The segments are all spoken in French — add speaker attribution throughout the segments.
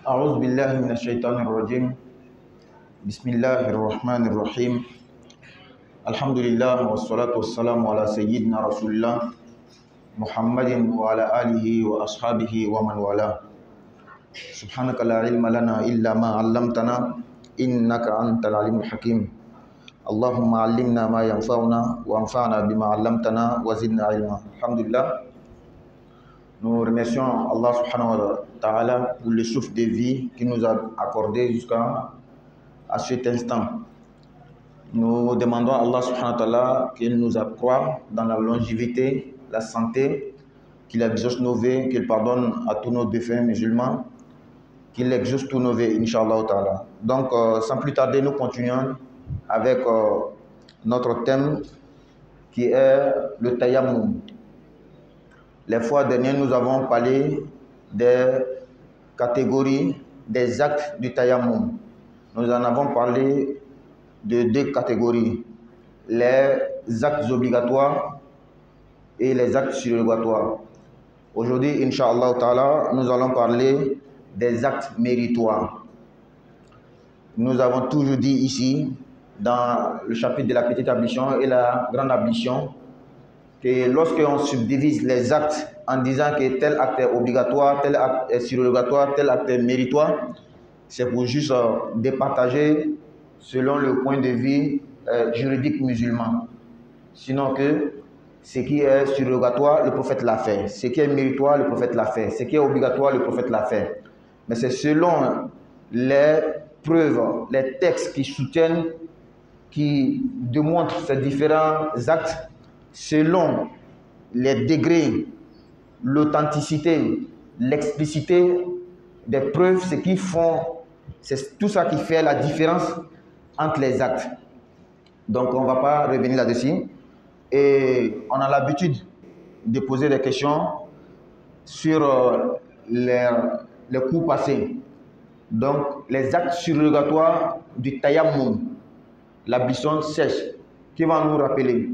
Speaker 1: أعوذ بالله من الشيطان الرجيم. بسم الله الرحمن الرحيم. الحمد لله والصلاة والسلام على سيدنا رسول الله محمد وعلى آله وأصحابه ومن والاه. سبحانك لا علم لنا إلا ما علمتنا إنك أنت العليم الحكيم. اللهم علمنا ما ينفعنا وانفعنا بما علمتنا وزدنا علما. الحمد لله. Nous remercions Allah subhanahu wa ta'ala pour le souffle de vie qu'il nous a accordé jusqu'à cet instant. Nous demandons à Allah subhanahu wa ta'ala qu'il nous accroît dans la longévité, la santé, qu'il exauce nos vœux, qu'il pardonne à tous nos défunts musulmans, qu'il exauce tous nos vœux, Inch'Allah ta'ala. Donc, sans plus tarder, nous continuons avec notre thème qui est le tayammum. Les fois dernières, nous avons parlé des catégories des actes du tayammum. Nous en avons parlé de deux catégories, les actes obligatoires et les actes surrogatoires. Aujourd'hui, Inch'Allah ta'ala, nous allons parler des actes méritoires. Nous avons toujours dit ici, dans le chapitre de la petite ablution et la grande ablution, que lorsqu'on subdivise les actes en disant que tel acte est obligatoire, tel acte est surrogatoire, tel acte est méritoire, c'est pour juste départager selon le point de vue juridique musulman. Sinon que ce qui est surrogatoire, le prophète l'a fait. Ce qui est méritoire, le prophète l'a fait. Ce qui est obligatoire, le prophète l'a fait. Mais c'est selon les preuves, les textes qui soutiennent, qui démontrent ces différents actes, selon les degrés, l'authenticité, l'explicité des preuves, ce qui font, c'est tout ça qui fait la différence entre les actes. Donc on ne va pas revenir là-dessus. Et on a l'habitude de poser des questions sur les coups passés. Donc les actes surrogatoires du tayammum, l'ablution sèche, qui va nous rappeler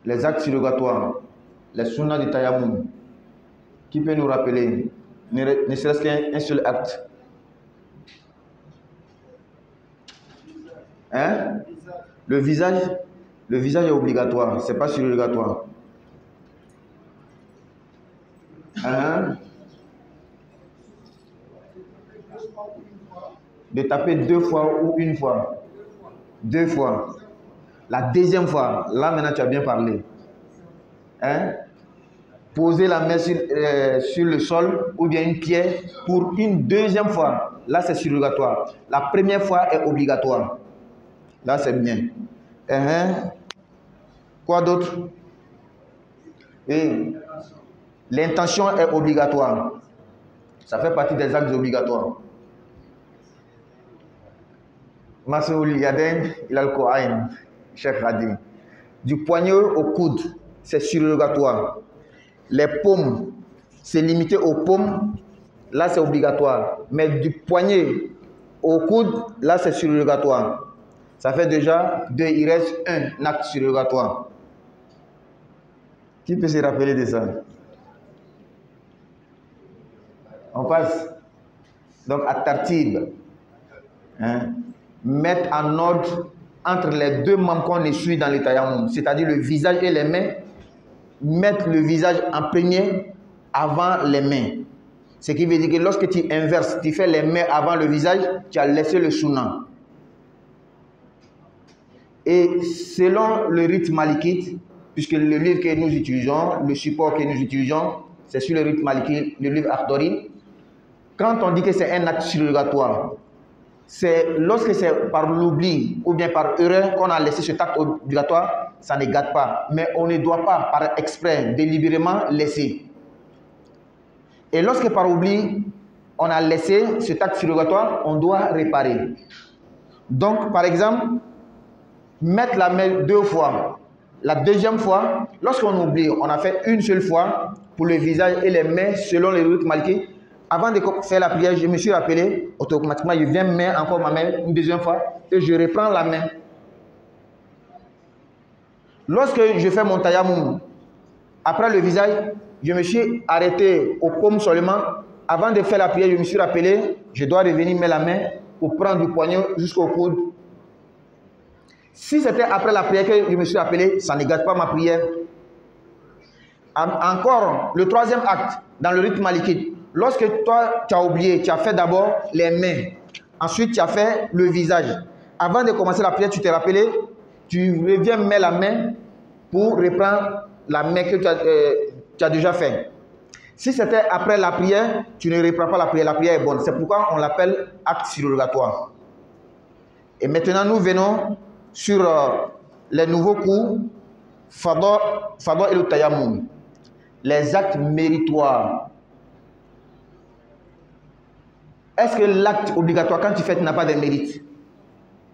Speaker 1: les actes surrogatoires, les sunnas du tayammum, qui peut nous rappeler, ne serait-ce qu'un seul acte. Hein? Le visage est obligatoire, c'est pas surrogatoire. Hein? De taper 2 fois ou 1 fois? 2 fois. La deuxième fois, là maintenant tu as bien parlé. Hein? Poser la main sur le sol ou bien une pierre pour une deuxième fois, là c'est surrogatoire. La première fois est obligatoire. Là c'est bien. Quoi d'autre? Et l'intention est obligatoire. Ça fait partie des actes obligatoires. Masoul Yaden, il a le Coran. Cheikh Radim. Du poignet au coude, c'est surrogatoire. Les paumes, c'est limité aux paumes, là c'est obligatoire. Mais du poignet au coude, là c'est surrogatoire. Ça fait déjà 2, il reste un acte surrogatoire. Qui peut se rappeler de ça? On passe. Donc à tartib. Mettre en ordre entre les deux membres qu'on essuie dans le tayammum, c'est-à-dire le visage et les mains, mettre le visage en premier avant les mains. Ce qui veut dire que lorsque tu inverses, tu fais les mains avant le visage, tu as laissé le sunnah. Et selon le rite malikite, puisque le livre que nous utilisons, le support que nous utilisons, c'est sur le rite malikite, le livre Akhdari. Quand on dit que c'est un acte surrogatoire, c'est lorsque c'est par l'oubli ou bien par erreur qu'on a laissé cet acte obligatoire, ça ne gâte pas. Mais on ne doit pas, par exprès, délibérément laisser. Et lorsque par oubli, on a laissé cet acte surrogatoire, on doit réparer. Donc, par exemple, mettre la main 2 fois. La deuxième fois, lorsqu'on oublie, on a fait une seule fois pour le visage et les mains selon les rites malikés. Avant de faire la prière, je me suis rappelé, automatiquement, je viens mettre encore ma main une deuxième fois et je reprends la main. Lorsque je fais mon tayammum, après le visage, je me suis arrêté aux paumes seulement avant de faire la prière, je me suis rappelé, je dois revenir mettre la main pour prendre du poignet jusqu'au coude. Si c'était après la prière que je me suis rappelé, ça ne gâte pas ma prière. Encore, le troisième acte, dans le rite malikite, lorsque toi, tu as oublié, tu as fait d'abord les mains, ensuite tu as fait le visage. Avant de commencer la prière, tu t'es rappelé, tu reviens mettre la main pour reprendre la main que tu as déjà fait. Si c'était après la prière, tu ne reprends pas la prière est bonne. C'est pourquoi on l'appelle acte surrogatoire. Et maintenant, nous venons sur les nouveaux cours, Fadwa et le Tayammum. Les actes méritoires. Est-ce que l'acte obligatoire, quand tu fais, tu n'as pas de mérite?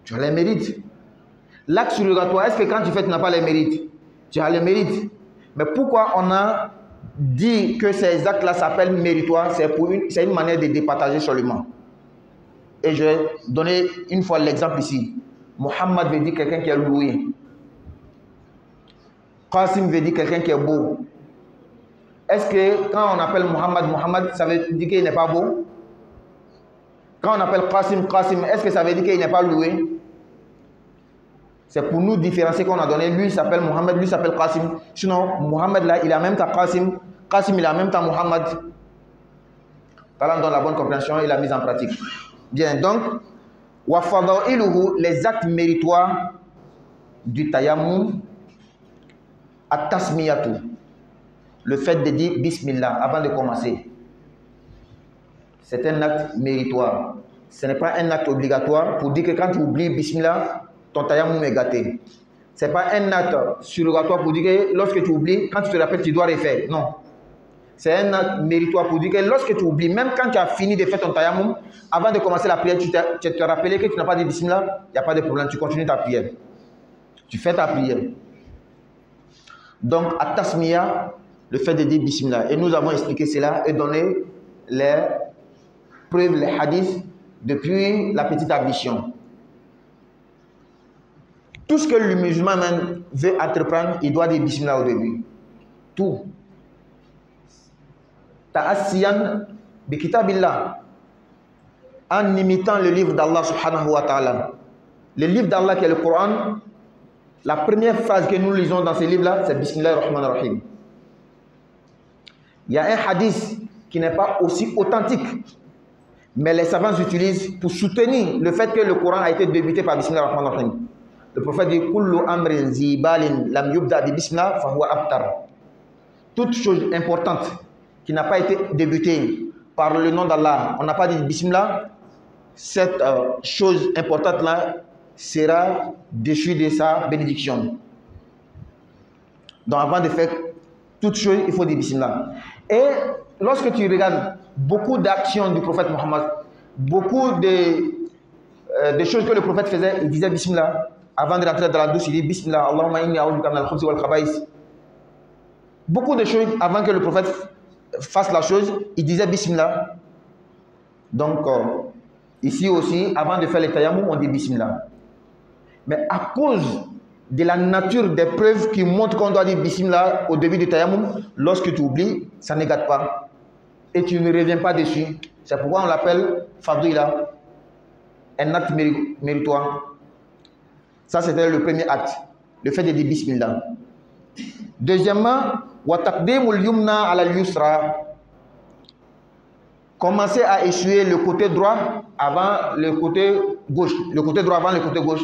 Speaker 1: Tu as les mérites. L'acte surrogatoire, est-ce que quand tu fais, tu n'as pas les mérites? Tu as les mérites. Mais pourquoi on a dit que ces actes-là s'appellent méritoires? C'est une manière de départager seulement. Et je vais donner une fois l'exemple ici. Mohammed veut dire quelqu'un qui est loué. Qasim veut dire quelqu'un qui est beau. Est-ce que quand on appelle Mohammed, ça veut dire qu'il n'est pas beau? Quand on appelle Qasim, est-ce que ça veut dire qu'il n'est pas loué? C'est pour nous différencier qu'on a donné. Lui il s'appelle Mohammed, lui s'appelle Qasim. Sinon, Mohammed là, il a même temps Qasim. Qasim, il a même temps Mohammed. Parlant dans la bonne compréhension et la mise en pratique. Bien, donc, les actes méritoires du tayammum, at-tasmiyatu, le fait de dire bismillah avant de commencer. C'est un acte méritoire. Ce n'est pas un acte obligatoire pour dire que quand tu oublies bismillah, ton tayammum est gâté. Ce n'est pas un acte surrogatoire pour dire que lorsque tu oublies, quand tu te rappelles, tu dois refaire. Non. C'est un acte méritoire pour dire que lorsque tu oublies, même quand tu as fini de faire ton tayammum, avant de commencer la prière, tu te rappelles que tu n'as pas dit bismillah, il n'y a pas de problème, tu continues ta prière. Tu fais ta prière. Donc, à tasmiya, le fait de dire bismillah. Et nous avons expliqué cela et donné les preuves, les hadiths, depuis la petite ablution. Tout ce que le musulman même veut entreprendre, il doit dire bismillah au début. Tout. Ta'assiyan bi kitabillah. En imitant le livre d'Allah subhanahu wa ta'ala. Le livre d'Allah qui est le Coran, la première phrase que nous lisons dans ce livre-là, c'est Bismillah ar-Rahman ar-Rahim. Il y a un hadith qui n'est pas aussi authentique, mais les savants utilisent pour soutenir le fait que le Coran a été débuté par Bismillah ar-Rahman ar-Rahim. Le prophète dit Kullu amrin zibalin lam yubda bi bismillah fahuwa abtar. Toute chose importante qui n'a pas été débutée par le nom d'Allah, on n'a pas dit bismillah, cette chose importante là sera déchue de sa bénédiction. Donc avant de faire toute chose, il faut dire bismillah. Et lorsque tu regardes beaucoup d'actions du prophète Mohammed, beaucoup de choses que le prophète faisait, il disait bismillah. Avant de rentrer dans la douche, il dit bismillah, Allahumma inni a'udhu bika min al-khubuthi wal khaba'ith. Beaucoup de choses avant que le prophète fasse la chose, il disait bismillah. Donc ici aussi, avant de faire le tayammum, on dit bismillah. Mais à cause de la nature des preuves qui montrent qu'on doit dire bismillah au début du tayammum, lorsque tu oublies, ça ne gâte pas. Et tu ne reviens pas dessus. C'est pourquoi on l'appelle fadila, un acte méritoire. Ça, c'était le premier acte, le fait de dire bismillah. Deuxièmement, wa taqdimul yumna ala al-yusra. Commencer à essuyer le côté droit avant le côté gauche. Le côté droit avant le côté gauche.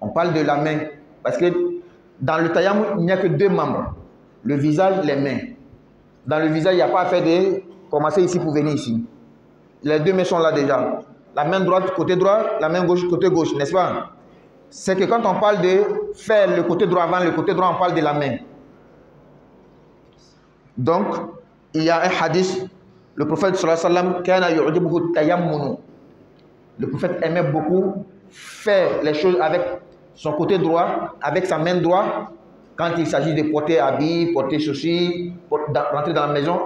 Speaker 1: On parle de la main. Parce que dans le tayammum, il n'y a que deux membres. Le visage, les mains. Dans le visage, il n'y a pas à faire de commencer ici pour venir ici. Les deux mains sont là déjà. La main droite, côté droit, la main gauche, côté gauche, n'est-ce pas? C'est que quand on parle de faire le côté droit avant le côté droit, on parle de la main. Donc, il y a un hadith, le prophète sallallahu alayhi wa sallam, le prophète aimait beaucoup faire les choses avec son côté droit, avec sa main droite, quand il s'agit de porter habits, porter ceci, rentrer dans la maison,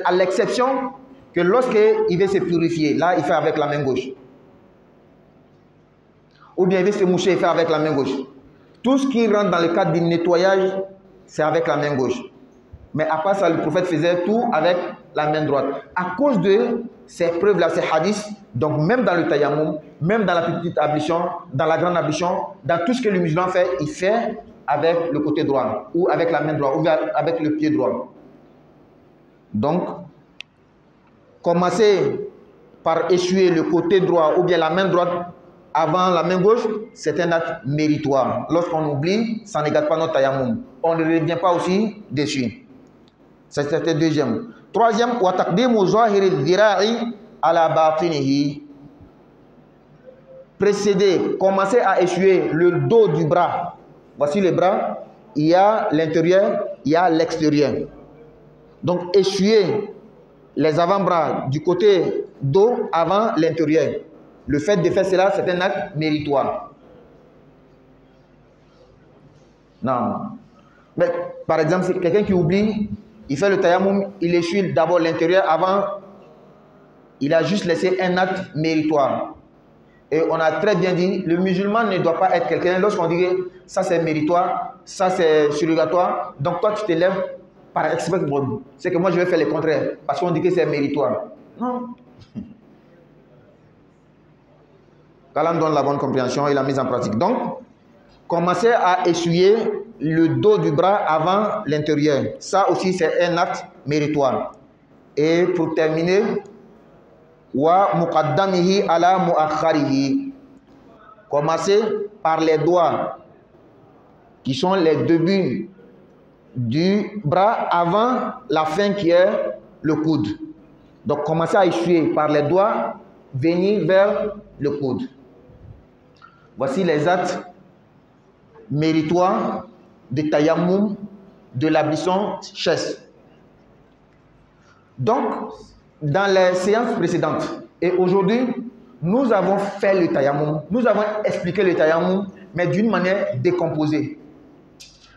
Speaker 1: à l'exception que lorsqu'il veut se purifier, là, il fait avec la main gauche. Ou bien il veut se moucher, il fait avec la main gauche. Tout ce qui rentre dans le cadre du nettoyage, c'est avec la main gauche. Mais à part ça, le prophète faisait tout avec la main droite. À cause de ces preuves-là, ces hadiths, donc même dans le tayammum, même dans la petite ablution, dans la grande ablution, dans tout ce que le musulman fait, il fait avec le côté droit, ou avec la main droite, ou avec le pied droit. Donc, commencer par essuyer le côté droit ou bien la main droite avant la main gauche, c'est un acte méritoire. Lorsqu'on oublie, ça n'égale pas notre tayammum. On ne revient pas aussi dessus. C'était le deuxième. Troisième, wa taqdimu zahiri dhira'i ala batinihi. Précéder, commencer à essuyer le dos du bras. Voici le bras, il y a l'intérieur, il y a l'extérieur. Donc essuyer les avant-bras du côté dos avant l'intérieur. Le fait de faire cela, c'est un acte méritoire. Non. Mais par exemple, c'est quelqu'un qui oublie, il fait le tayammum, il essuie d'abord l'intérieur avant, il a juste laissé un acte méritoire. Et on a très bien dit, le musulman ne doit pas être quelqu'un, lorsqu'on dit ça c'est méritoire, ça c'est surrogatoire, donc toi tu te lèves par exprès, c'est que moi je vais faire le contraire, parce qu'on dit que c'est méritoire. Non. Qu'Allah donne la bonne compréhension et la mise en pratique. Donc, commencer à essuyer le dos du bras avant l'intérieur. Ça aussi, c'est un acte méritoire. Et pour terminer, wa muqaddamihi ala muakharihi. Commencer par les doigts qui sont les débuts du bras avant la fin qui est le coude. Donc, commencer à essuyer par les doigts, venir vers le coude. Voici les actes méritoires de tayammum, de l'ablution chaste. Donc, dans les séances précédentes et aujourd'hui, nous avons fait le tayammum, nous avons expliqué le tayammum, mais d'une manière décomposée.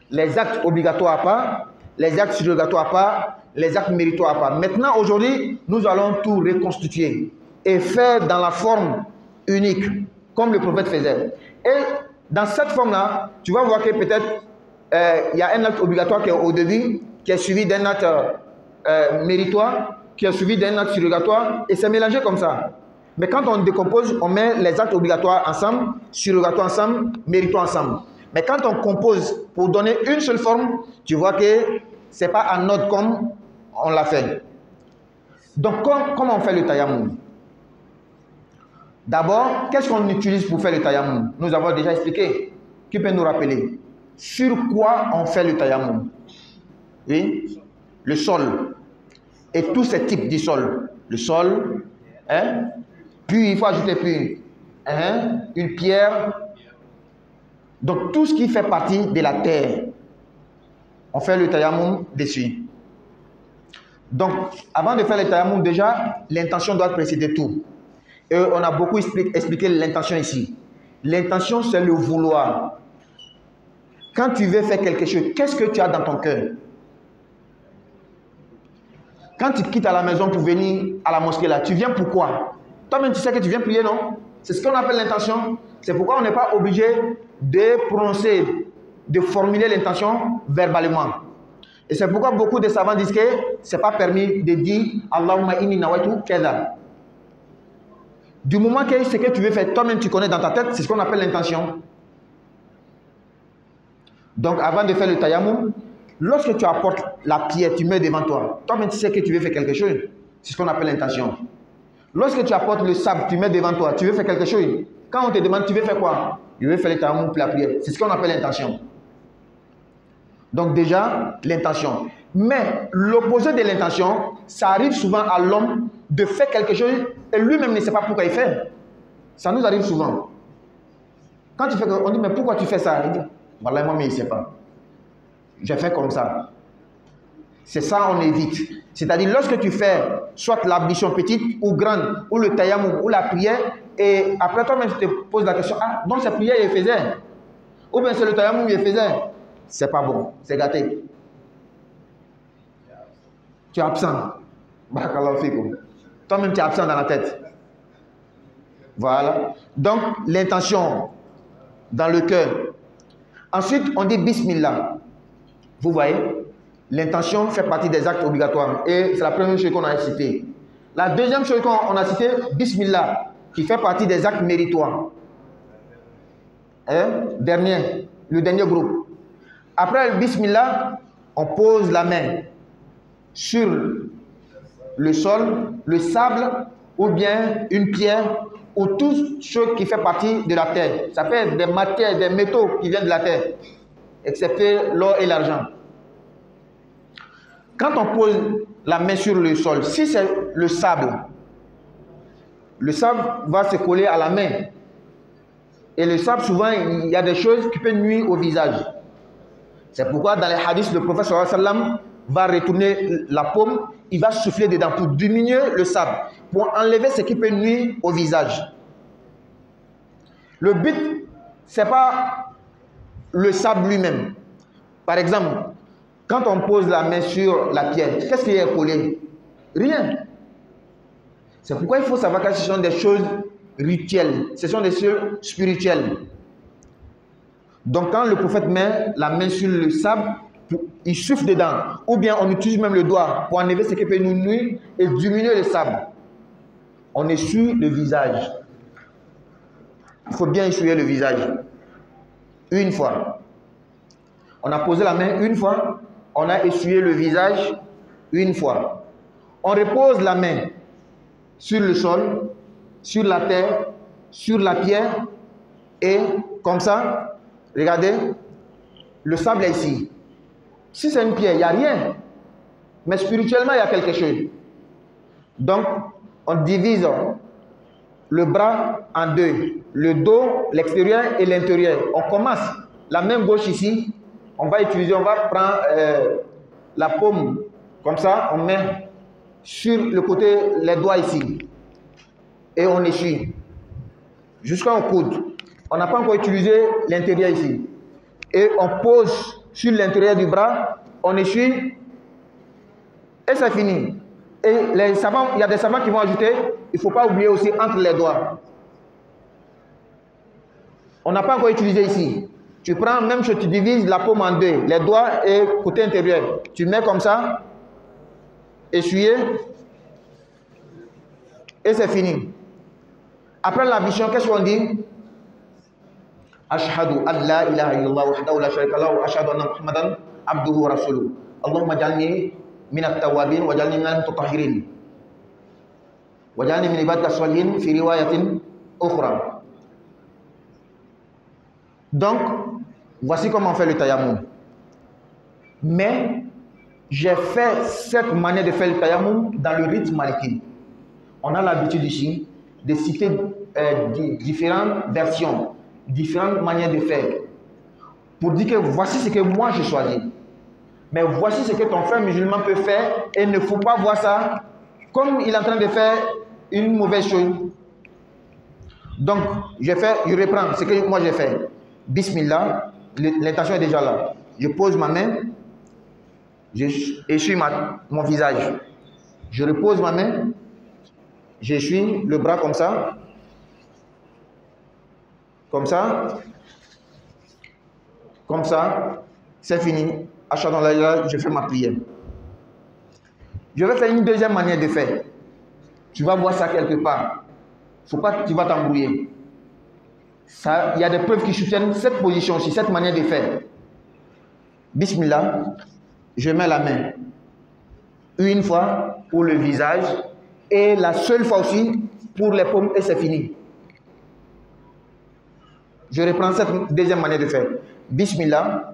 Speaker 1: Les actes obligatoires à part, les actes surrogatoires à part, les actes méritoires à part. Maintenant, aujourd'hui, nous allons tout reconstituer et faire dans la forme unique, comme le prophète faisait. Et dans cette forme-là, tu vas voir que peut-être il y a un acte obligatoire qui est au début, qui est suivi d'un acte méritoire, qui est suivi d'un acte surrogatoire, et c'est mélangé comme ça. Mais quand on décompose, on met les actes obligatoires ensemble, surrogatoires ensemble, méritoires ensemble. Mais quand on compose pour donner une seule forme, tu vois que ce n'est pas en ordre comme on l'a fait. Donc, comment on fait le tayammum? D'abord, qu'est-ce qu'on utilise pour faire le tayammum? Nous avons déjà expliqué. Qui peut nous rappeler? Sur quoi on fait le tayammum? Oui, le sol. Et tous ces types de sol. Le sol, hein? Puis il faut ajouter puis une pierre. Donc tout ce qui fait partie de la terre, on fait le tayammum dessus. Donc avant de faire le tayammum, déjà, l'intention doit précéder tout. Et on a beaucoup expliqué l'intention ici. L'intention, c'est le vouloir. Quand tu veux faire quelque chose, qu'est-ce que tu as dans ton cœur? Quand tu quittes à la maison pour venir à la mosquée, là, tu viens pourquoi? Toi-même, tu sais que tu viens prier, non? C'est ce qu'on appelle l'intention. C'est pourquoi on n'est pas obligé de prononcer, de formuler l'intention verbalement. Et c'est pourquoi beaucoup de savants disent que ce n'est pas permis de dire Allahumma inni nawaitu kaza. Du moment que ce que tu veux faire, toi-même tu connais dans ta tête, c'est ce qu'on appelle l'intention. Donc avant de faire le tayammum, lorsque tu apportes la pierre, tu mets devant toi, toi-même tu sais que tu veux faire quelque chose, c'est ce qu'on appelle l'intention. Lorsque tu apportes le sable, tu mets devant toi, tu veux faire quelque chose. Quand on te demande, tu veux faire quoi? Je veux faire le tayammum pour la prière. C'est ce qu'on appelle l'intention. Donc déjà, l'intention. Mais l'opposé de l'intention, ça arrive souvent à l'homme de faire quelque chose et lui-même ne sait pas pourquoi il fait. Ça nous arrive souvent. Quand tu fais, on dit, mais pourquoi tu fais ça? Il dit, voilà, moi, mais il ne sait pas. J'ai fait comme ça. C'est ça, on évite. C'est-à-dire, lorsque tu fais soit l'ablution petite ou grande, ou le tayammum, ou la prière, et après toi-même, tu te poses la question, ah, donc cette prière, il faisait. Ou bien c'est le tayammum, il faisait. C'est pas bon, c'est gâté. Tu es absent. Toi-même, tu es absent dans la tête. Voilà. Donc, l'intention dans le cœur. Ensuite, on dit Bismillah. Vous voyez? L'intention fait partie des actes obligatoires. Et c'est la première chose qu'on a citée. La deuxième chose qu'on a citée, Bismillah, qui fait partie des actes méritoires. Le dernier groupe. Après le Bismillah, on pose la main sur le sol, le sable, ou bien une pierre, ou toute chose qui fait partie de la terre. Ça peut être des matières, des métaux qui viennent de la terre, excepté l'or et l'argent. Quand on pose la main sur le sol, si c'est le sable va se coller à la main. Et le sable, souvent, il y a des choses qui peuvent nuire au visage. C'est pourquoi dans les hadiths, le prophète sallallahu alayhi wa sallam va retourner la paume, il va souffler dedans pour diminuer le sable, pour enlever ce qui peut nuire au visage. Le but, ce n'est pas le sable lui-même. Par exemple, quand on pose la main sur la pierre, qu'est-ce qui est collé? Rien. C'est pourquoi il faut savoir que ce sont des choses rituelles, ce sont des choses spirituelles. Donc quand le prophète met la main sur le sable, il souffle dedans. Ou bien on utilise même le doigt pour enlever ce qui peut nous nuire et diminuer le sable. On essuie le visage. Il faut bien essuyer le visage. Une fois. On a posé la main une fois. On a essuyé le visage une fois. On repose la main sur le sol, sur la terre, sur la pierre. Et comme ça, regardez, le sable est ici. Si c'est une pierre, il n'y a rien. Mais spirituellement, il y a quelque chose. Donc, on divise le bras en deux. Le dos, l'extérieur et l'intérieur. On commence la main gauche ici. On va prendre la paume. Comme ça, on met sur le côté les doigts ici. Et on essuie. Jusqu'au coude. On n'a pas encore utilisé l'intérieur ici. Et on pose sur l'intérieur du bras, on essuie et c'est fini. Et les savants, il y a des savants qui vont ajouter, il ne faut pas oublier aussi entre les doigts. On n'a pas encore utilisé ici. Tu prends, même chose, tu divises la paume en deux, les doigts et côté intérieur. Tu mets comme ça, essuyer et c'est fini. Après l'ablution, qu'est-ce qu'on dit? Ashhadu an la ilaha illallah wahdahu la sharika lahu wa ashhadu anna Muhammadan abduhu wa rasuluhu. Allahumma ij'alni minat tawwabin wa ij'alni minal mutatahhirin. Wa ij'alni min ibadika salihin fi riwayatin ukhra. Donc, voici comment on fait le tayammum. Mais j'ai fait cette manière de faire le tayammum dans le rite maliki. On a l'habitude ici de citer différentes versions, différentes manières de faire, pour dire que voici ce que moi j'ai choisi. Mais voici ce que ton frère musulman peut faire et il ne faut pas voir ça comme il est en train de faire une mauvaise chose. Donc, je reprends ce que moi j'ai fait. Bismillah, l'intention est déjà là. Je pose ma main, j'essuie mon visage. Je repose ma main, j'essuie le bras comme ça. Comme ça, c'est fini. Je fais ma prière. Je vais faire une deuxième manière de faire. Tu vas voir ça quelque part. Il ne faut pas que tu vas t'embrouiller. Il y a des preuves qui soutiennent cette position-ci, cette manière de faire. Bismillah, je mets la main une fois pour le visage et la seule fois aussi pour les paumes et c'est fini. Je reprends cette deuxième manière de faire. Bismillah,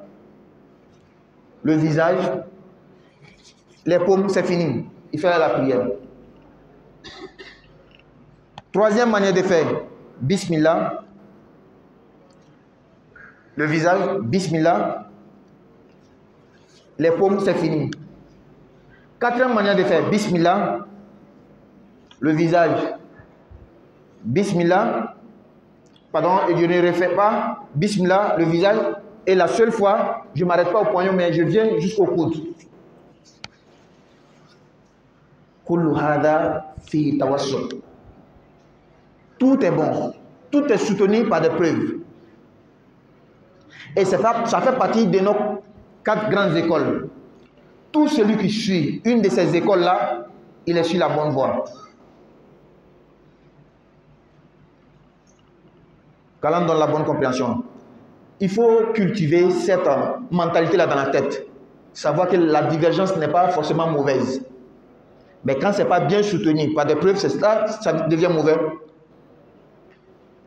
Speaker 1: le visage, les paumes, c'est fini. Il fait la prière. Troisième manière de faire. Bismillah, le visage, Bismillah, les paumes, c'est fini. Quatrième manière de faire. Bismillah, le visage, Bismillah, pardon, et je ne refais pas, Bismillah, le visage, et la seule fois, je ne m'arrête pas au poignon, mais je viens jusqu'au coude. Kullu hadha fi tawassul. Tout est bon, tout est soutenu par des preuves. Et ça fait partie de nos 4 grandes écoles. tout celui qui suit une de ces écoles-là, il est sur la bonne voie. Qu'Allah donne la bonne compréhension. Il faut cultiver cette mentalité-là dans la tête. Savoir que la divergence n'est pas forcément mauvaise. Mais quand ce n'est pas bien soutenu par des preuves, c'est ça, ça devient mauvais.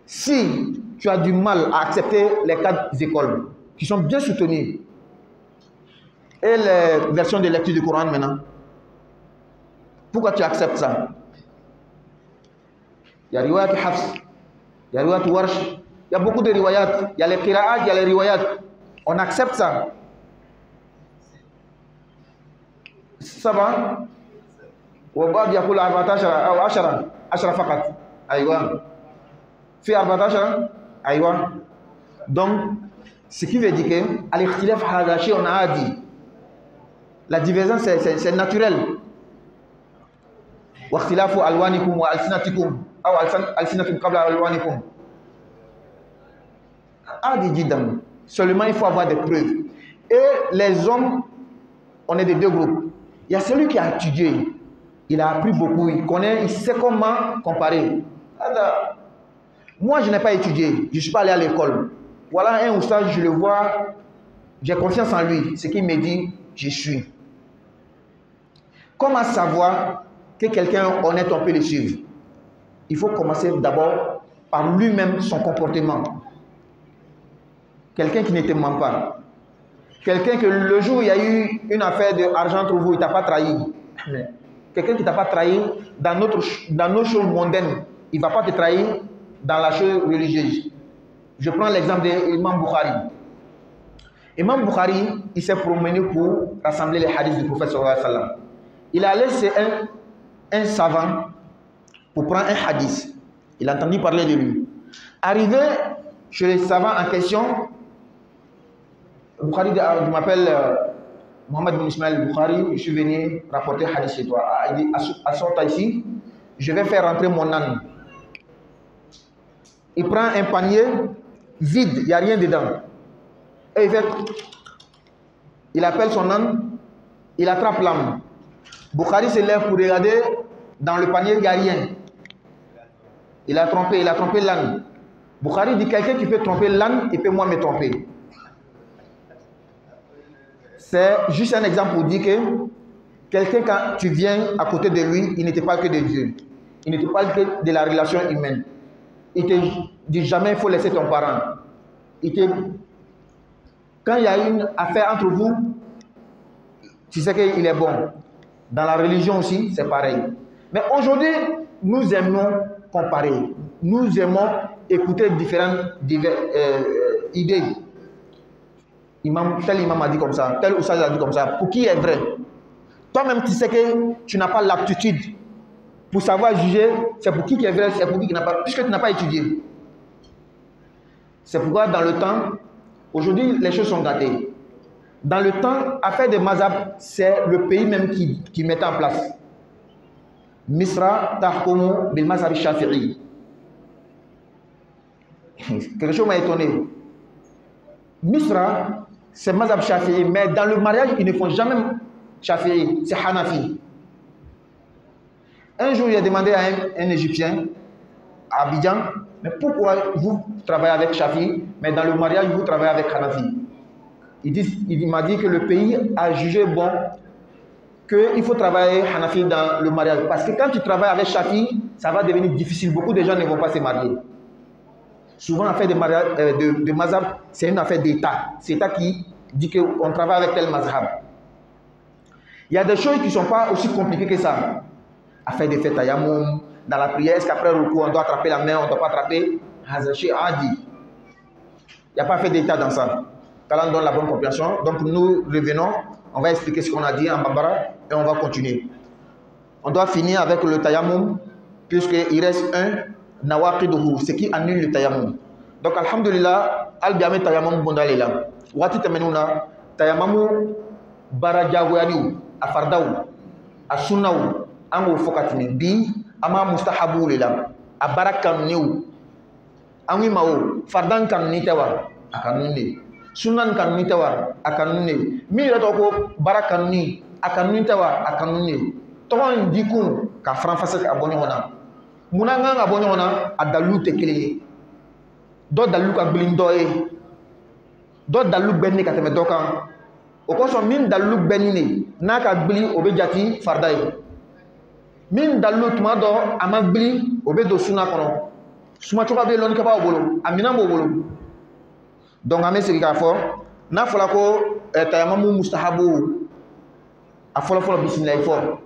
Speaker 1: Si tu as du mal à accepter les 4 écoles qui sont bien soutenues et les versions de lecture du Coran maintenant, pourquoi tu acceptes ça? Il y a riwayat Hafs, il y a riwayat Warsh, il y a beaucoup de riwayat, il y a les qira'at, il y a les riwayat. On accepte ça. Ça va? وبعض يقول 14 أو 10 فقط. أيوة. في 14. أيوة. Donc, ce qui veut dire que الاختلاف هذا شيء عادي. La divergence c'est naturel. واختلاف ألوانكم وألسنتكم أو ألسنتكم قبل ألوانكم. عادي جدا. Seulement il faut avoir des preuves. Et les hommes, on est de 2 groupes. Il y a celui qui a étudié. Il a appris beaucoup, il connaît, il sait comment comparer. Alors, moi, je n'ai pas étudié, je ne suis pas allé à l'école. Voilà un oustaz, je le vois, j'ai confiance en lui. Ce qu'il me dit, je suis. Comment savoir que quelqu'un honnête, on peut le suivre? Il faut commencer d'abord par lui-même, son comportement. Quelqu'un qui ne te ment pas. Quelqu'un que le jour où il y a eu une affaire d'argent entre vous, il ne t'a pas trahi. Quelqu'un qui ne t'a pas trahi dans nos choses mondaines, il ne va pas te trahir dans la chose religieuse. Je prends l'exemple de l'imam Bukhari. Imam Bukhari, il s'est promené pour rassembler les hadiths du prophète sallallahu alayhi wa sallam. Il est allé chez un savant pour prendre un hadith. Il a entendu parler de lui. Arrivé chez le savant en question, Bukhari dit, je m'appelle Mohamed bin Ismail Bukhari, je suis venu rapporter hadith chez toi. Il dit, assois-toi ici, je vais faire rentrer mon âne. Il prend un panier vide, il n'y a rien dedans. Et il appelle son âne, il attrape l'âne. Bukhari se lève pour regarder, dans le panier, il n'y a rien. Il a trompé l'âne. Bukhari dit, quelqu'un qui peut tromper l'âne, il peut moi me tromper. C'est juste un exemple pour dire que quelqu'un, quand tu viens à côté de lui, il n'était pas que de Dieu. Il n'était pas que de la relation humaine. Il te dit jamais il faut laisser ton parent. Quand il y a une affaire entre vous, tu sais qu'il est bon. Dans la religion aussi, c'est pareil. Mais aujourd'hui, nous aimons comparer. Nous aimons écouter différentes idées. Tel imam a dit comme ça, tel oustaz a dit comme ça. Pour qui est vrai? Toi-même, tu sais que tu n'as pas l'aptitude pour savoir juger. C'est pour qui est vrai, c'est pour qui n'a pas, puisque tu n'as pas étudié. C'est pourquoi dans le temps, aujourd'hui, les choses sont gâtées. Dans le temps, affaire de mazhab, c'est le pays même qui met en place. Misra tahkumu bil mazhab shafi'i. Quelque chose m'a étonné. Misra, c'est mazhab shafi'i, mais dans le mariage, ils ne font jamais shafi'i, c'est hanafi. Un jour, il a demandé à un Égyptien, à Abidjan, mais pourquoi vous travaillez avec shafi'i, mais dans le mariage, vous travaillez avec hanafi? Il m'a dit que le pays a jugé bon qu'il faut travailler hanafi dans le mariage. Parce que quand tu travailles avec shafi'i, ça va devenir difficile. Beaucoup de gens ne vont pas se marier. Souvent, l'affaire de mazhab, c'est une affaire d'État. C'est l'État qui dit qu'on travaille avec tel mazhab. Il y a des choses qui ne sont pas aussi compliquées que ça. Affaire de fête tayammum, dans la prière, est-ce qu'après le coup, on doit attraper la main, on ne doit pas attraper? Il n'y a pas fait d'État dans ça. Qu'Allah donne la bonne compréhension. Donc nous revenons, on va expliquer ce qu'on a dit en Bambara et on va continuer. On doit finir avec le tayammum, puisqu'il reste un nawaqiduhu, ce qui annule le tayammum. Donc alhamdulillah, al-biame tayammum bondalila. Wati temenuna tayammum barajagoyaniu, afardaou, asunnaou, ango fokatini, bi, ama mustahabu lila, abarakaniu, angi mao, fardan kan nitewa, akanuni. Sunan kan nitewa, akanuni. Mi rato ko barakanuni, akanuni tawa akanuni ton dikun ka franfase ka bonyona munanga nga bonyona adalu te kele do dalu ka blindo e do dalu benni ka teme dokan o ko so min dalu benni ne naka bli obejati fardai min dalu tuma do ama bli obedo suna kono suma choka be lon ka ba bolo amina mo bolo donc ame sigi ka fo na fola ko tayamamu mustahabu a folo folo bismillah fo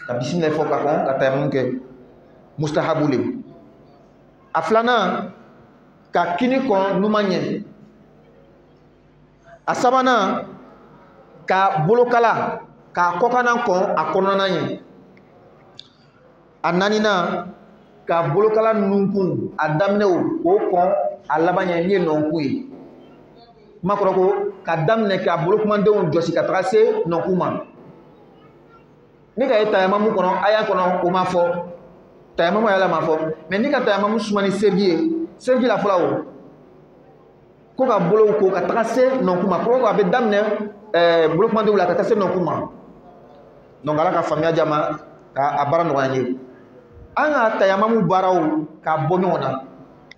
Speaker 1: ka bismillah fo ka ko ka tayamamu ke mustahabu le aflana ka kini ko numanye asabana ka bolokala ka kokana ko akonana nye ananina ka bolokala nunkun adamne o ko alabanya ni nonku yi makoro ko ka damne ka bolokuma de josi ka tracé nonkuma ni ka tayamamu kono aya kono o ma fo tayamamu ya la ma fo mais ni ka tayamamu sumani sergi la flawo ko ka bolo ko ka tracé nonkuma ko ka be damne bolokuma de la ka tracé nonkuma donc ala ka famia jama ka abara no wanye anga tayamamu baraw ka bonyona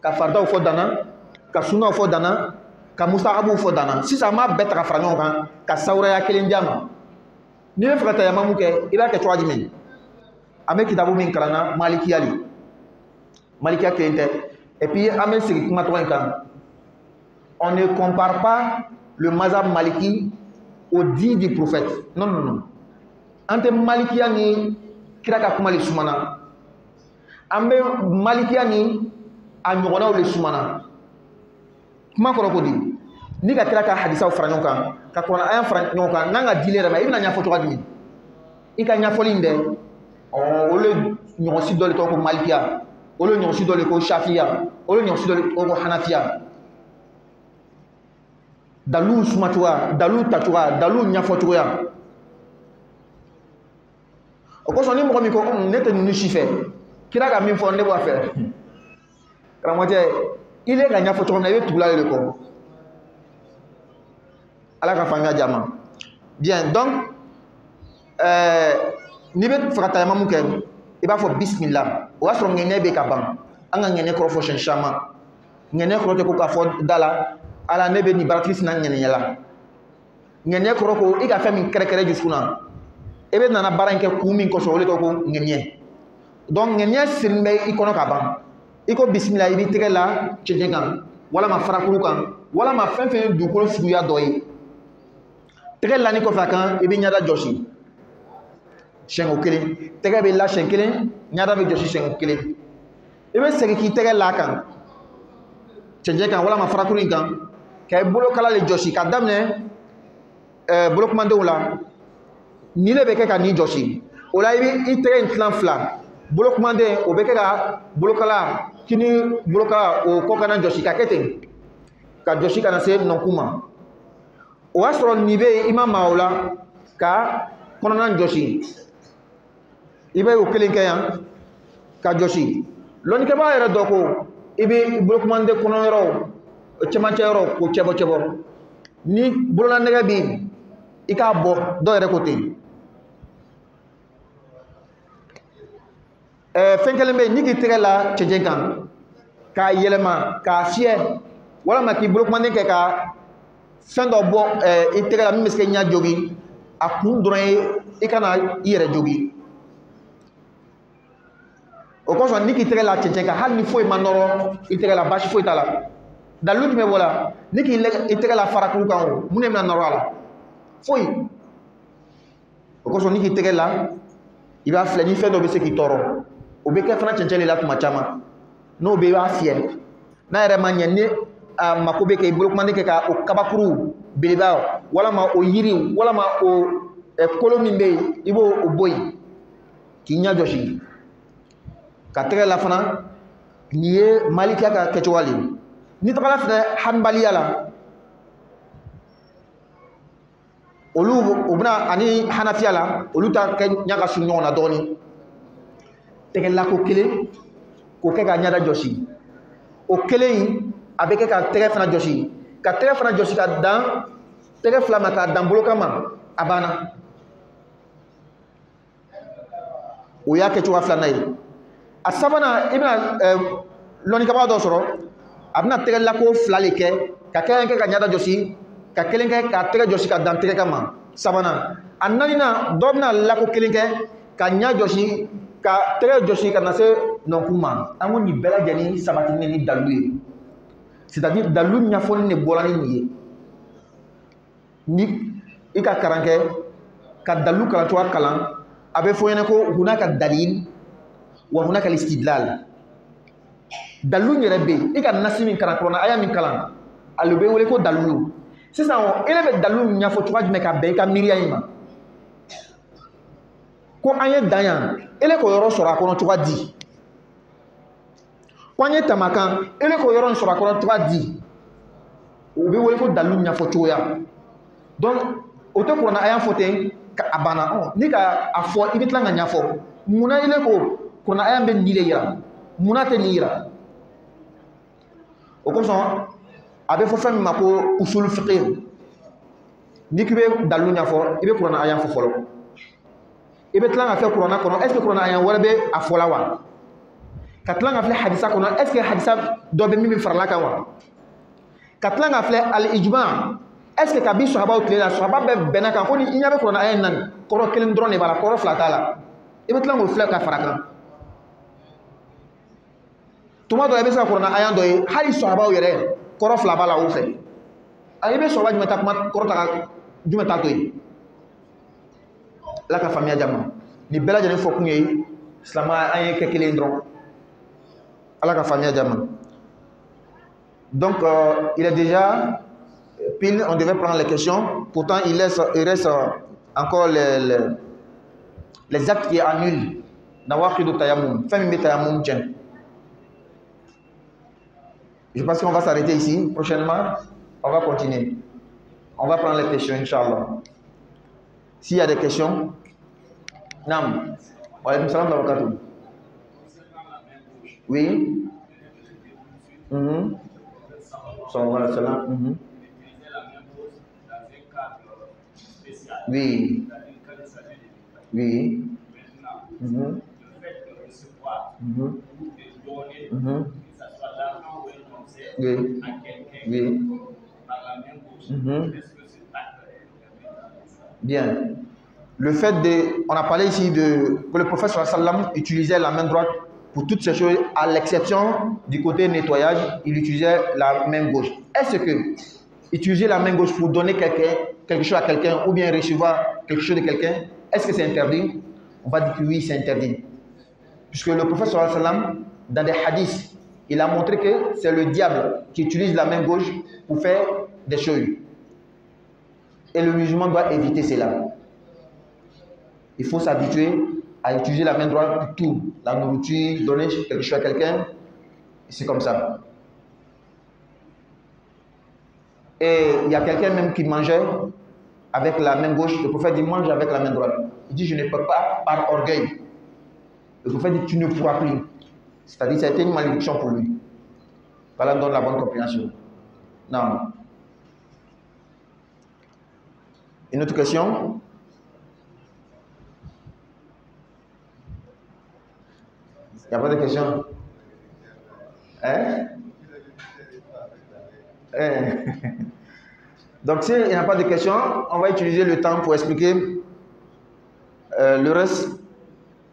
Speaker 1: ka fardaw fo dana ka sunna fo dana ka mustahabu fo dana si ça ma bête ka franyo kan ka sawra ya kelen jama ni be fata yamamu ke ila ke chwaji min ame kitabu min kalana malikiya kente et puis ame sigi kuma to kan on ne compare pas le mazhab maliki au dit du prophète non ante malikiya ni kira ka kuma li sumana ambe malikiya ni a ɲɔgɔnnaw le sumana kuma kɔrɔ ko di ni ka kira ka hadisaw fara ɲɔgɔn kan ka kuranɛ aya fara ɲɔgɔn kan n'an ka dili yɛrɛ ma i bɛna ɲɛfɔ cogo jumɛn i ka ɲɛfɔli in dɛ olu ɲɔgɔnsi dɔ le tɔgɔ ko malikiya olu ɲɔgɔnsi dɔ le ko shafiya olu ɲɔgɔnsi dɔ le tɔgɔ ko hanafiya dalu suma cogoya dalu ta cogoya dalu ɲɛfɔ cogoya o kosɔn ni mɔgɔ min ko ne tɛ ninnu si fɛ kira ka min fɔ ne b'a fɛ karamɔgɔ il est gagnant faut tourner tout là le corps ala ka fanga jama bien donc ni be frata yamamu ke i b'a fɔ bismillah o y'a sɔrɔ ŋɛɲɛ bɛ ka ban an ka ŋɛɲɛ kɔrɔ fɔ siɲɛ caman ŋɛɲɛ kɔrɔ tɛ ko k'a fɔ da la ala ne bɛ nin baratigi sina ŋɛɲɛ la ŋɛɲɛ kɔrɔ ko i ka fɛn min kɛrɛkɛrɛ dusukun na e bɛ nana baara in kɛ kun min kɔsɔn o de tɔgɔ ko ŋɛɲɛ donc ŋɛɲɛ sirilen bɛ i kɔnɔ ka ban i ko bisimila i b'i tɛgɛ la cɛncɛn kan walama farakuru kan walama fɛn fɛn ye dugukolo suguya dɔ ye tɛgɛ lani kɔfɛ a kan i bɛ ɲada jɔsi siɲɛko kelen tɛgɛ bɛ la siɲɛ kelen ɲada bɛ jɔsi siɲɛko kelen i bɛ segin k'i tɛgɛ la kan cɛncɛn kan walama farakuru in kan ka i bolokala le jɔsi ka daminɛ bolokumandenw la ni le bɛ kɛ ka nin jɔsi o la i bɛ i tɛgɛ in tilan fila bolokumanden o bɛ kɛ ka bolokala kini bolokala o kɔ kana jɔsi ka kɛ ten ka jɔsi kana se nɔnkun ma o y'a sɔrɔ nin bɛ yen i ma maa o la ka kɔnɔna jɔsi i bɛ o kelen kɛ yan ka jɔsi lɔnnikɛbaa yɛrɛ dɔ ko i bɛ bolokumanden kɔnɔ yɔrɔ cɛmancɛ yɔrɔ k'o cɛbɔ ni bololanɛgɛ bɛ i k'a bɔ dɔw yɛrɛ ko ten fɛn kelen bɛ yen ni k'i tɛgɛ la cɛncɛn kan k'a yɛlɛma k'a fiyɛ walama k'i bolokumanden kɛ ka fɛn dɔ bɔ i tɛgɛ la min bɛ se ɲɛ jogi a kun dɔrɔn ye i kana i yɛrɛ jogi o kosɔn ni k'i tɛgɛ la cɛncɛn kan hali ni foyi ma nɔrɔ i tɛgɛ la basi foyi t'a la dalu jumɛn b'o la ni k'i i tɛgɛ la farakuru kan o mun de bɛna nɔrɔ a la foyi o kosɔn ni k'i tɛgɛ la i b'a filɛ ni fɛn dɔ bɛ se k'i tɔɔrɔ o bɛ kɛ fana cɛncɛn de la tuma caman n'o bɛ i b'a fiyɛ n'a yɛrɛ ma ɲɛ ni a mako bɛ kɛ i bolokumanden kɛ ka o kabakuru belebeleba walama o yiri walama o kolo min bɛ yen i b'o bɔ yen k'i ɲɛ jɔsi ka tɛgɛ la fana nin ye malikiya ka kɛcogo de ni tagala filɛ hanbaliya la olu o bɛna ani hanafiya la olu ta kɛ ɲɛ ka surun ɲɔgɔn na dɔɔnin tɛgɛlako kelen k'o kɛ ka ɲɛda jɔsi o kelen in a bɛ kɛ ka tɛgɛ fana jɔsi ka tɛgɛ fana jɔsi ka dan tɛgɛ fila ma k'a dan bolo kama abana o y'a kɛ cogoya filanan ye a sabanan i bɛna lɔnnikɛbaga dɔ sɔrɔ a bɛna tɛgɛlako fila de kɛ ka kelen kɛ ka ɲɛda jɔsi ka kelen kɛ ka tɛgɛ jɔsi ka dan tɛgɛ ma sabanan a naaninan dɔ bɛna lako kelen kɛ ka ɲɛ jɔsi ka tɛgɛ jɔsi ka na se nɔnkun ma an ko nin bɛɛ lajɛlen sabatini ni dalilu ye c'est-à-dire dalilu ɲɛfɔli de bɔra ni nin ye ni i ka kalan kɛ ka dalilu kalancogoya kalan a bɛ fɔ ɲɛna ko hunaka dalil wa hunaka istidlal dalilu yɛrɛ bɛ yen i ka nasi min kalan kuranna aya min kalan ale bɛ wele ko dalilu sisan e bɛ dalilu ɲɛfɔ cogoya jumɛn ka bɛn i ka miiriya in ma ko an ye dan yan ele ko yɔrɔ sɔrɔ a kɔnɔ cogoya di ko an ye tamakan ele ko yɔrɔ sɔrɔ a kɔnɔ cogoya di o bɛ wele ko dalilu ɲɛfɔ cogoya donc o tɛ kuranna aya fɔ ten ka a banna ni ka a fɔ i bɛ tila ka ɲɛfɔ munna ele ko kuranna aya bɛ nin de yira munna tɛ nin yira o kosɔn a bɛ fɔ fɛn min ma ko usul fiqh ni k'i bɛ dalilu ɲɛfɔ i bɛ kuranna aya fɔ fɔlɔ i bɛ tila ka filɛ kuranna kɔnɔ est ce que kuranna aya wɛrɛ bɛ a fɔla wa ka tila ka filɛ hadisa kɔnɔ est ce que hadisa dɔ bɛ min bɛ farala kan wa ka tila ka filɛ al ijma est ce que kabi sahabaw tile la sahaba bɛɛ bɛnna kan ko ni i ɲɛ bɛ kuranna aya in na kɔrɔ kelen dɔrɔn de b'a la kɔrɔ fila t'a la i bɛ tila k'o filɛ ka fara kan tuma dɔ i bɛ se ka kuranna aya dɔ ye hali sahabaw yɛrɛ kɔrɔ fila b'a la o fɛ i bɛ sahaba jumɛn ta kuma kɔrɔ ta jumɛn ta to yen ala ka faamuya jama ni bɛɛ lajɛlen fɔ kun ye silamɛya an ye kɛ kelen dɔrɔn ala ka faamuya jama donc il est déjà pile on devait prendre les questions pourtant il reste encore les actes qui annulent nawaqidu tayammum fɛn min bɛ tayammum tiɲɛ je pense qu'on va s'arrêter ici prochainement on va continuer on va prendre les questions inchallah s'il y a des questions Nam, wa alaykum salam wa barakatuh. Oui. Sallallahu alayhi wa sallam. Oui. Oui. Oui. Oui. Bien. Le fait de, on a parlé ici que le prophète sallallahu alayhi wa sallam utilisait la main droite pour toutes ces choses, à l'exception du côté nettoyage, il utilisait la main gauche. Est-ce que utiliser la main gauche pour donner quelque chose à quelqu'un ou bien recevoir quelque chose de quelqu'un, est-ce que c'est interdit? On va dire que oui, c'est interdit. Puisque le prophète sallallahu alayhi wa sallam, dans des hadiths, il a montré que c'est le diable qui utilise la main gauche pour faire des choses. Et le musulman doit éviter cela. Il faut s'habituer à utiliser la main droite pour tout. La nourriture, donner quelque chose à quelqu'un, c'est comme ça. Et il y a quelqu'un même qui mangeait avec la main gauche. Le prophète dit mange avec la main droite. Il dit je ne peux pas par orgueil. Le prophète dit tu ne pourras plus. C'est-à-dire ça a été une malédiction pour lui. Voilà donc la bonne compréhension. Non. Une autre question? Il n'y a pas de question. Hein? Donc, s'il n'y a pas de question, on va utiliser le temps pour expliquer le reste.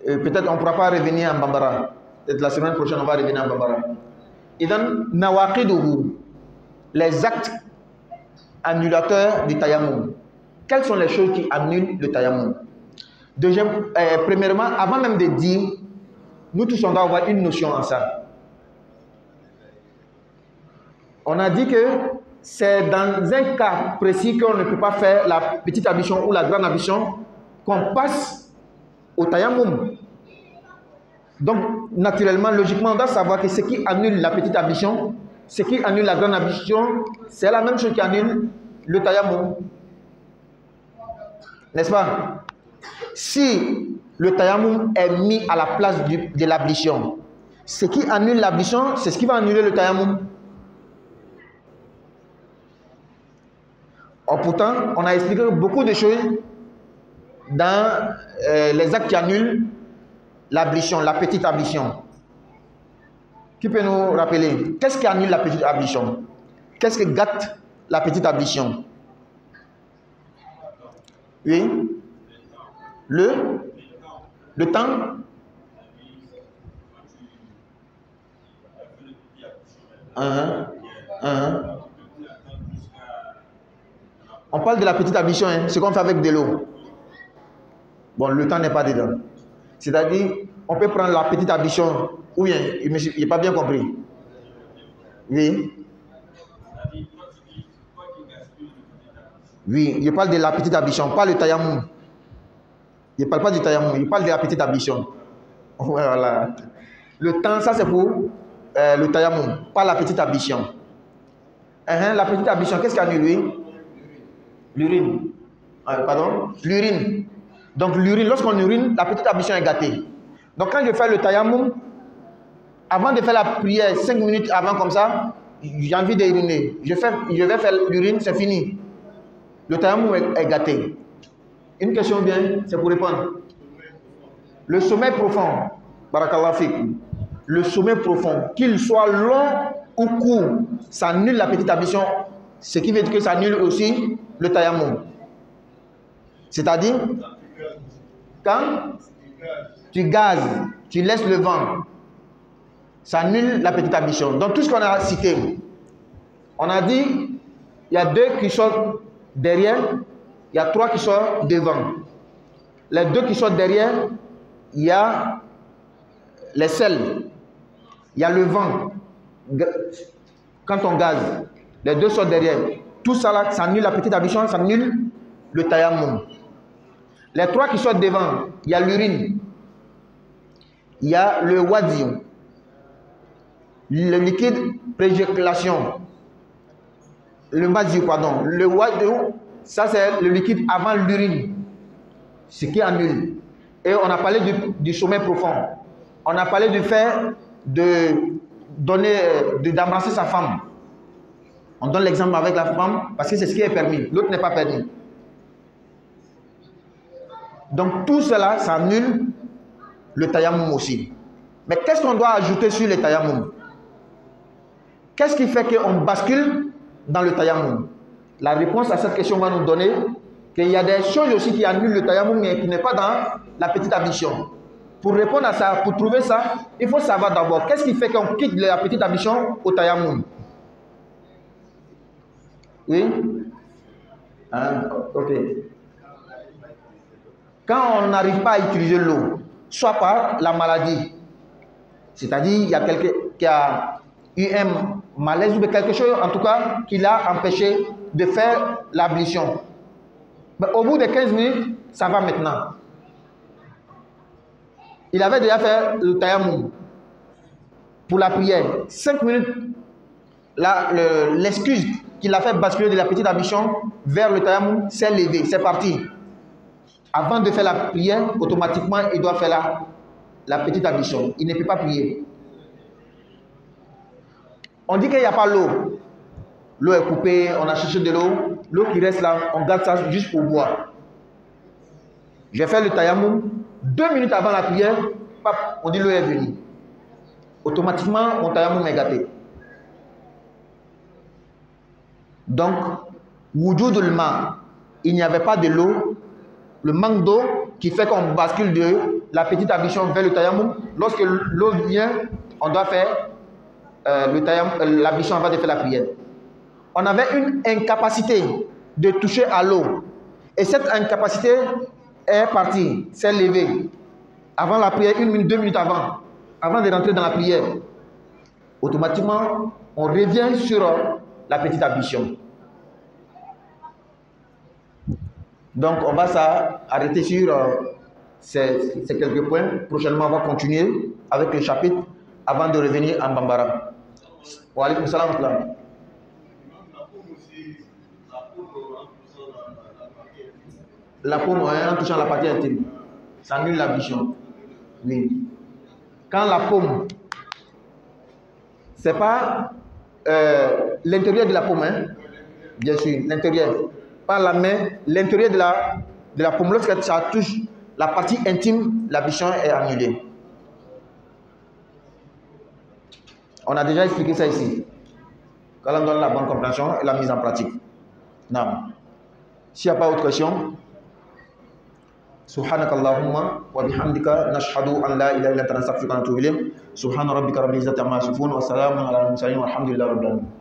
Speaker 1: Peut-être on ne pourra pas revenir en Bambara. Peut-être la semaine prochaine, on va revenir en Bambara. Et donc, nawaqiduhu, les actes annulateurs du tayammum. Quelles sont les choses qui annulent le tayammum? Premièrement, avant même de dire, nous tous on doit avoir une notion en ça. On a dit que c'est dans un cas précis qu'on ne peut pas faire la petite ablution ou la grande ablution qu'on passe au tayammum. Donc, naturellement, logiquement, on doit savoir que ce qui annule la petite ablution, ce qui annule la grande ablution, c'est la même chose qui annule le tayammum. N'est-ce pas? Si le tayammum est mis à la place de l'ablution, ce qui annule l'ablution, c'est ce qui va annuler le tayammum. Or, pourtant, on a expliqué beaucoup de choses dans les actes qui annulent l'ablution, la petite ablution. Qui peut nous rappeler? Qu'est-ce qui annule la petite ablution? Qu'est-ce qui gâte la petite ablution? Oui. Le temps. On parle de la petite ablution, hein, ce qu'on fait avec de l'eau. Bon, le temps n'est pas dedans. C'est-à-dire, on peut prendre la petite ablution. Ou bien, il n'ai pas bien compris. Oui. Oui, je parle de la petite ablution, pas le tayammum. Je ne parle pas du tayammum, je parle de la petite ablution. Voilà. Le temps, ça c'est pour le tayammum, pas la petite ablution. La petite ablution, qu'est-ce qu'il y a lui? L'urine. Pardon? L'urine. Donc l'urine, lorsqu'on urine, la petite ablution est gâtée. Donc quand je fais le tayammum, avant de faire la prière, 5 minutes avant comme ça, j'ai envie d'uriner. Je vais faire l'urine, c'est fini. Le tayammum est gâté. Une question bien, c'est pour répondre. Le sommeil profond, barakallah fik, le sommeil profond, qu'il soit long ou court, ça annule la petite ablution, ce qui veut dire que ça annule aussi le tayammum. C'est-à-dire, quand tu gazes, tu laisses le vent, ça annule la petite ablution. Donc tout ce qu'on a cité, on a dit, il y a 2 qui sortent derrière, il y a 3 qui sortent devant. Les 2 qui sortent derrière, il y a les selles, il y a le vent. Quand on gaze, les 2 sortent derrière. Tout ça là, ça annule la petite ablution, ça annule le tayammum. Les 3 qui sortent devant, il y a l'urine, il y a le wadi, le liquide prééjaculation, le wadi, pardon, le wadi, ça c'est le liquide avant l'urine, ce qui annule. Et on a parlé du sommeil profond. On a parlé du fait d'embrasser sa femme. On donne l'exemple avec la femme parce que c'est ce qui est permis. L'autre n'est pas permis. Donc tout cela, ça annule le tayammum aussi. Mais qu'est-ce qu'on doit ajouter sur le tayammum? Qu'est-ce qui fait qu'on bascule dans le tayammum? La réponse à cette question va nous donner qu'il y a des choses aussi qui annulent le tayammum mais qui n'est pas dans la petite ablution. Pour répondre à ça, pour trouver ça, il faut savoir d'abord qu'est-ce qui fait qu'on quitte la petite ablution au tayammum. Oui? Ok. Quand on n'arrive pas à utiliser l'eau, soit par la maladie, c'est-à-dire il y a quelqu'un qui a eu un malaise ou quelque chose en tout cas qui l'a empêché de faire l'ablution. Au bout de 15 minutes, ça va maintenant. Il avait déjà fait le tayammum pour la prière. 5 minutes, l'excuse qui l'a fait basculer de la petite ablution vers le tayammum s'est levée, c'est parti. Avant de faire la prière, automatiquement, il doit faire la petite ablution. Il ne peut pas prier. On dit qu'il n'y a pas l'eau. L'eau est coupée, on a cherché de l'eau. L'eau qui reste là, on garde ça juste pour boire. J'ai fait le tayammum. 2 minutes avant la prière, pap, on dit l'eau est venue. Automatiquement, mon tayammum est gâté. Donc, wujudul ma, il n'y avait pas de l'eau. Le manque d'eau qui fait qu'on bascule de la petite ablution vers le tayammum. Lorsque l'eau vient, on doit faire l'ablution avant de faire la prière. On avait une incapacité de toucher à l'eau. Et cette incapacité est partie, s'est levée. Avant la prière, 1 minute, 2 minutes avant de rentrer dans la prière. Automatiquement, on revient sur la petite ablution. Donc, on va s'arrêter sur ces quelques points. Prochainement, on va continuer avec le chapitre avant de revenir en Bambara. Wa alaykoum salam. La paume, en touchant la partie intime, ça annule l'ablution. Oui. Quand la paume, c'est pas l'intérieur de la paume, hein? Bien sûr, l'intérieur. Pas la main, l'intérieur de de la paume, lorsque ça touche la partie intime, l'ablution est annulée. On a déjà expliqué ça ici. Quand on donne la bonne compréhension et la mise en pratique. Non. S'il n'y a pas autre question, سبحانك اللهم وبحمدك نشهد أن لا إله إلا أنت نستغفرك ونتوب إليك سبحان ربك رب العزة عما يصفون وسلام على المرسلين والحمد لله رب العالمين.